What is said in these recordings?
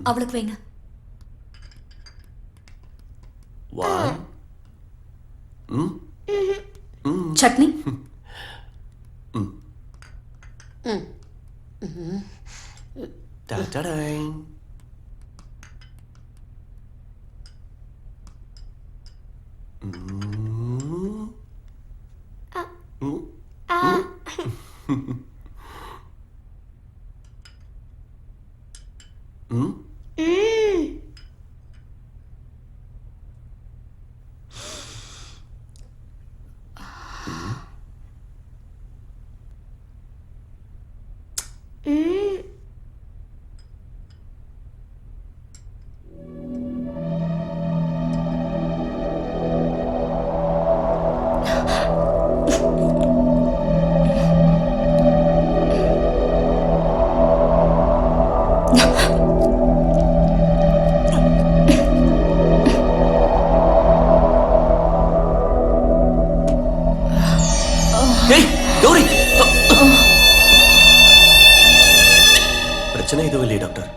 அவளுக்கு வைங்க. சட்னி. பிரச்சனை எதுவும் இல்லையே டாக்டர்?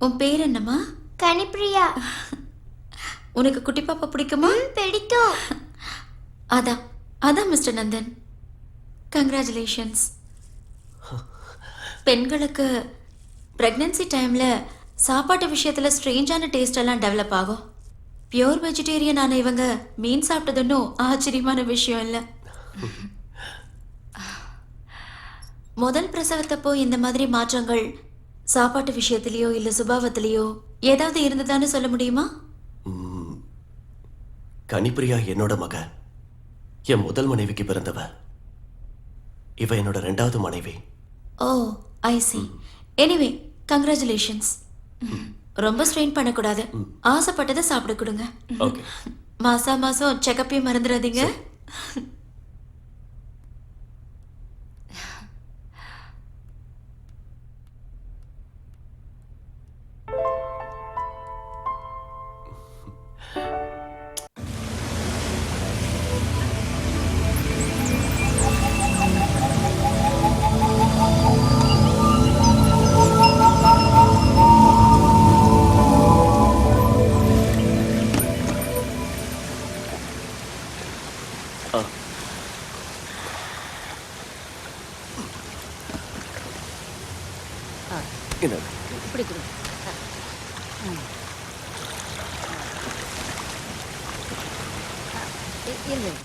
உன் பேர் என்னம்மா? கனிப்பிரியா. உனக்கு குட்டி பாப்பா பிடிக்குமா? பிடிக்கும். அதான் அதான் மிஸ்டர் நந்தன், கங்க்ராச்சுலேஷன்ஸ். பெண்களுக்கு பிரெக்னன்சி டைம்ல சாப்பாட்டு விஷயத்துல ஸ்ட்ரேஞ்சான டேஸ்ட் எல்லாம் டெவலப் ஆகும். பியூர் வெஜிடேரியன் ஆன இவங்க மீன் சாப்பிட்டதுன்னும் ஆச்சரியமான விஷயம் இல்லை. முதல் பிரசவத்தப்போ இந்த மாதிரி மாற்றங்கள் சாப்பாட்டு விஷயத்திலேயோ இல்ல சுபாவத்திலேயோ ஏதாவது இருந்ததான்னு சொல்ல முடியுமா? கனிப்பிரியா என்னோட மக, என் முதல் மனைவிக்கு பிறந்தவ. இவ என்னோட 2வது மனைவி. ஓ, ஐ சி. Anyway, congratulations. ரொம்ப ஸ்ட்ரெயின் பண்ணக்கூடாது. ஆசைப்பட்டதை சாப்பிட கொடுங்க. மாசம் செக்கப்பையும் மறந்துடாதீங்க.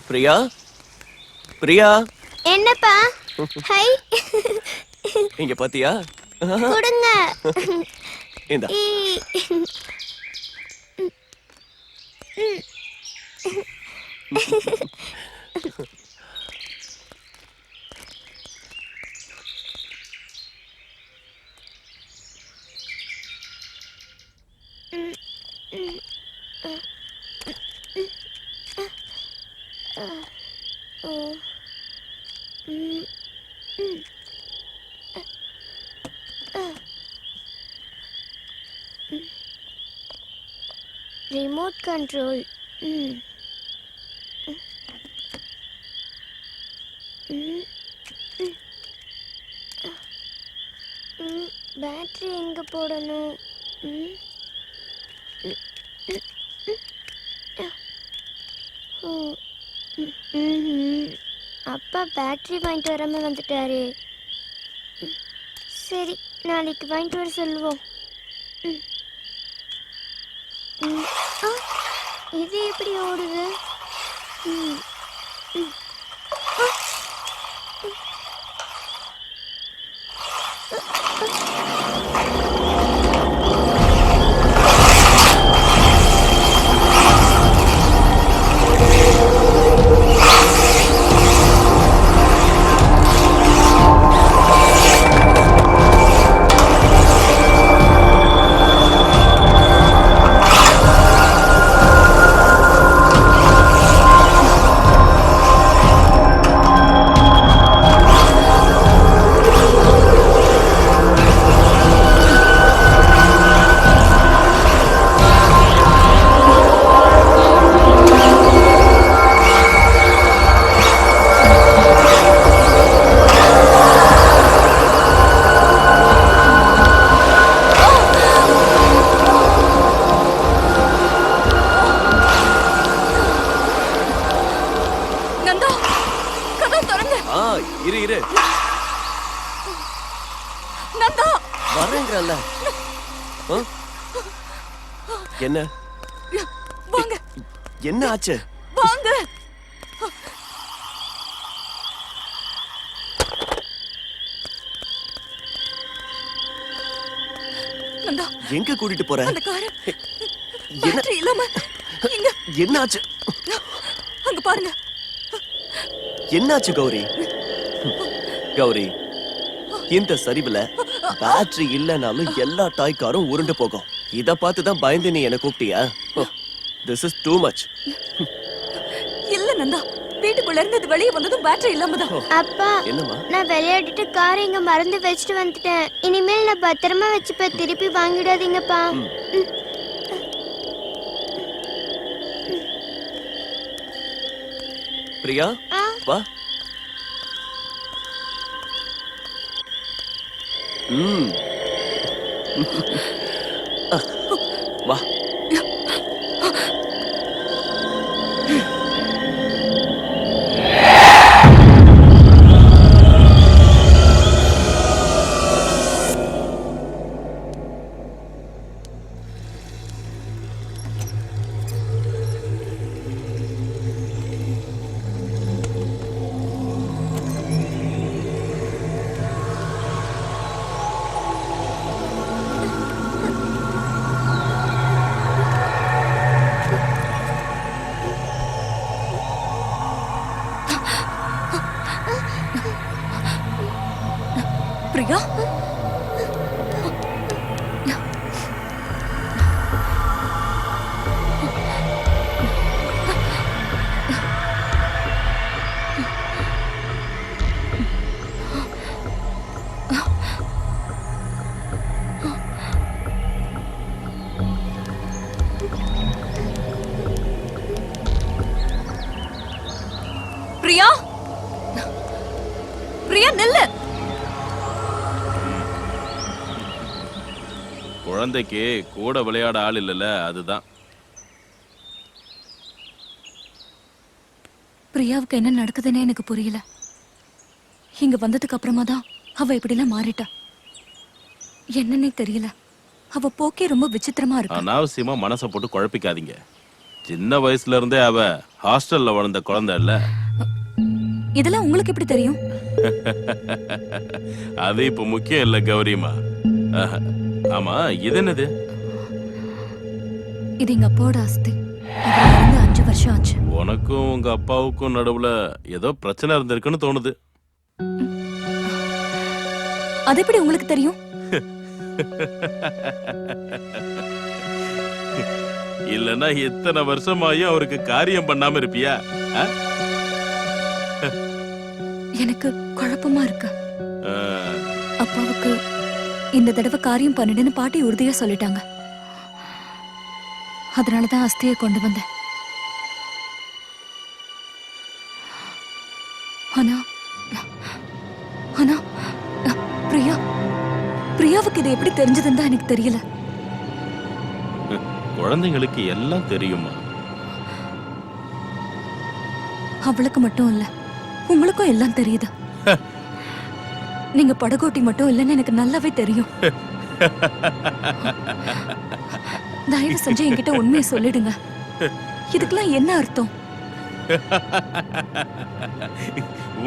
பிரியா, பிரியா. என்னப்பா? ஹை. இங்க பாத்தியா? கொடுங்க. இந்தா. Remote control. பேட்டரி எங்க போடணும்? அப்பா பேட்டரி வாங்கிட்டு வராம வந்துட்டாரு. சரி, நாளைக்கு வாங்கிட்டு வர சொல்லுவோம். இது எப்படி ஓடுது? இரு இரு நந்தா வரேங்கிறல்ல. என்ன வாங்க என்ன ஆச்சு? வாங்க. நந்தா எங்க கூட்டிட்டு போற? அந்த கார் என்ன பேட்டரி இல்லாம இங்க என்ன ஆச்சு? அங்க பாருங்க. என்னாச்சு கௌரி? கௌரி, இந்த சரிவுல பேட்டரி இல்லனாலும் எல்லா டாய் காரும் உருண்டு போகும். இத பார்த்து தான் பயந்து நீ என்ன கூப்பிட்டியா? This is too much. இல்ல நந்தா, வீட்டுக்குள்ள இருந்து அது வெளியே வந்ததும் பேட்டரி இல்லாம தான். அப்பா என்னம்மா? நான் விளையாடிட்டு காரை இங்க மறந்து வச்சுட்டு வந்துட்டேன். இனிமேல் நான் பத்திரமா வச்சுப்பேன். திருப்பி வாங்கிடாதீங்கப்பா. பிரியா வா. வா. பிரியா பிரியா பிரியா நில்லு. குழந்தைக்கு கூட விளையாட ஆள் இல்லைல்ல, அதுதான். பிரியாவுக்கு என்ன நடக்குதுன்னு எனக்கு புரியல. இங்க வந்ததுக்கு அப்புறமா தான் அவ இப்படிலாம் மாறிட்டா. என்னன்னே தெரியல. அவ போக்கே ரொம்ப விசித்திரமா இருக்கு. அனாவசியமா மனசை போட்டு குழப்பிக்காதீங்க. சின்ன வயசுல இருந்தே அவ ஹாஸ்டல்ல வளர்ந்த குழந்தை இல்ல. இதெல்லாம் உங்களுக்கு எப்படி தெரியும்? அது இப்ப முக்கியம் இல்ல கௌரிமா. ஆமா, இது என்னது? இது எங்க அப்பாவோட ஆஸ்தி. அவர் இறந்து 5 வருஷம் ஆச்சு. உனக்கும் உங்க அப்பாவுக்கும் நடுவுல ஏதோ பிரச்சனை இருந்திருக்குன்னு தோணுது. அது எப்படி உங்களுக்கு தெரியும்? இல்லன்னா எத்தனை வருஷமாயும் அவருக்கு காரியம் பண்ணாம இருப்பியா? எனக்கு குழப்பமா இருக்கு. அப்பாவுக்கு இந்த தடவை காரியம் பண்ணிடுன்னு பாட்டி உறுதியா சொல்லிட்டாங்க. அதனாலதான் அஸ்தியை கொண்டு வந்தேன். ஆனா ஆனா பிரியா பிரியாவுக்கு இது எப்படி தெரிஞ்சதுன்னு தான் எனக்கு தெரியல. குழந்தைங்களுக்கு எல்லாம் தெரியுமா? அவளுக்கு மட்டும் இல்ல, உங்களுக்கும் எல்லாம் தெரியுது. நீங்க படகோட்டி மட்டும் இல்லைன்னு எனக்கு நல்லாவே தெரியும். தயவு செஞ்சு என்கிட்ட உண்மையை சொல்லிடுங்க. இதுக்கெல்லாம் என்ன அர்த்தம்?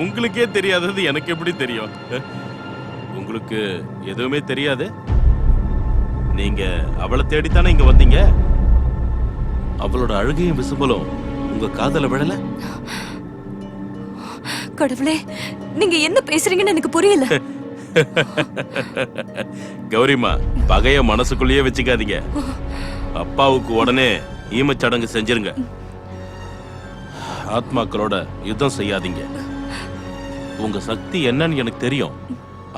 உங்களுக்கே தெரியாதது எனக்கு எப்படி தெரியும்? உங்களுக்கு எதுவுமே தெரியாது. நீங்க அவளை தேடித்தானே இங்க வந்தீங்க. அவளோட அழுகையும் விசும்பலும் உங்க காதல விழல? கடவுளே, நீங்க என்ன பேசுறீங்கன்னு எனக்கு புரியல. கௌரிமா, பகைய மனசுக்குள்ளேயே வச்சுக்காதீங்க. அப்பாவுக்கு உடனே ஈமச்சடங்கு செஞ்சிருங்க. ஆத்மாக்களோட யுத்தம் செய்யாதீங்க. உங்க சக்தி என்னன்னு எனக்கு தெரியும்.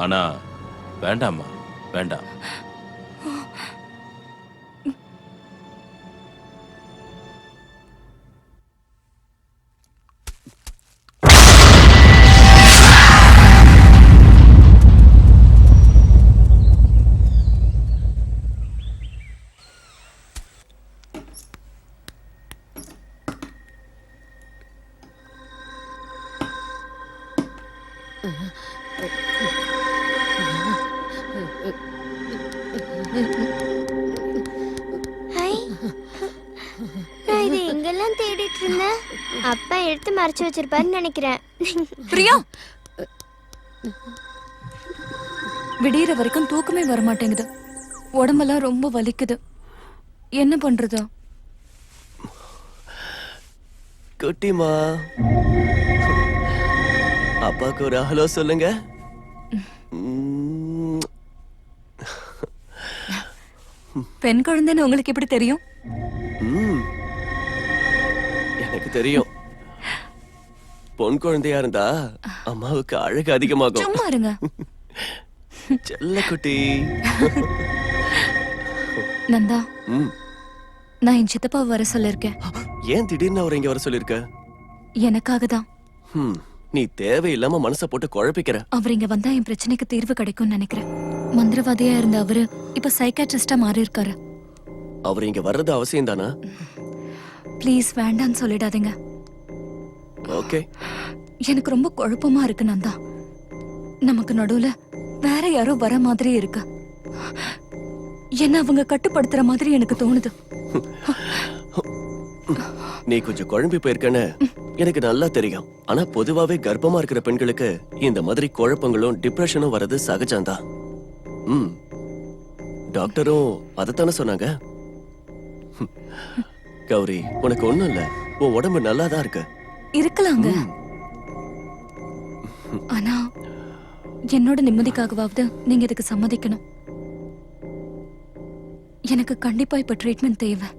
ஆனா வேண்டாமா, வேண்டாம். ஹை, நான் இது எங்கெல்லாம் தேடிட்டு இருந்தேன். அப்பா எடுத்து மறைச்சு வச்சிருப்பாருன்னு நினைக்கிறேன். பிரியா, விடியற வரைக்கும் தூக்கமே வர மாட்டேங்குது. உடம்பெல்லாம் ரொம்ப வலிக்குது. என்ன பண்றது? குட்டிமா, அப்பாக்கு ஒரு ஹலோ சொல்லுங்க. பெண் குழந்தைன்னு உங்களுக்கு எப்படி தெரியும்? ம், எனக்கு தெரியும். பொன் குழந்தையா இருந்தா அம்மாவுக்கு அழகு அதிகமாகும். சும்மா இருங்க. செல்ல குட்டி. நந்தா, ம், நான் என் சித்தப்பா வர சொல்லிருக்கேன். ஏன் திடீர்னு அவர் இங்க வர சொல்லிருக்க? எனக்காக தான். நீ தேவையில்லாம மனசை போட்டு குழப்பிக்கிற. அவர் இங்க வந்தா என் பிரச்சனைக்கு தீர்வு கிடைக்கும்னு நினைக்கிறேன். மந்திரவாதியா இருந்த அவரு இப்ப சைக்காட்ரிஸ்டா மாறி இருக்காரு. அவர் இங்க வர்றது அவசியம் தானா? ப்ளீஸ் வேண்டான்னு சொல்லிடாதீங்க. ஓகே. எனக்கு ரொம்ப குழப்பமா இருக்கு நந்தா. நமக்கு நடுவுல வேற யாரோ வர மாதிரி இருக்கு. என்ன அவங்க கட்டுப்படுத்துற மாதிரி எனக்கு தோணுது. நீ கொஞ்சம் குழம்பி போயிருக்கன்னு எனக்கு நல்லா தெரியும். ஆனா பொதுவாவே கர்ப்பமா இருக்கிற பெண்களுக்கு இந்த மாதிரி குழப்பங்களும் டிப்ரெஷனும் வர்றது சகஜம்தான். ம், டாக்டரும் அதைத்தானே சொன்னாங்க. கௌரி, உனக்கு ஒண்ணும் இல்ல. உன் உடம்பு நல்லாதான் இருக்கு. இருக்கலாங்க. ஆனா என்னோட நிம்மதிக்காகவாவது நீங்க இதுக்கு சம்மதிக்கணும். எனக்கு கண்டிப்பா இப்ப ட்ரீட்மெண்ட் தேவை.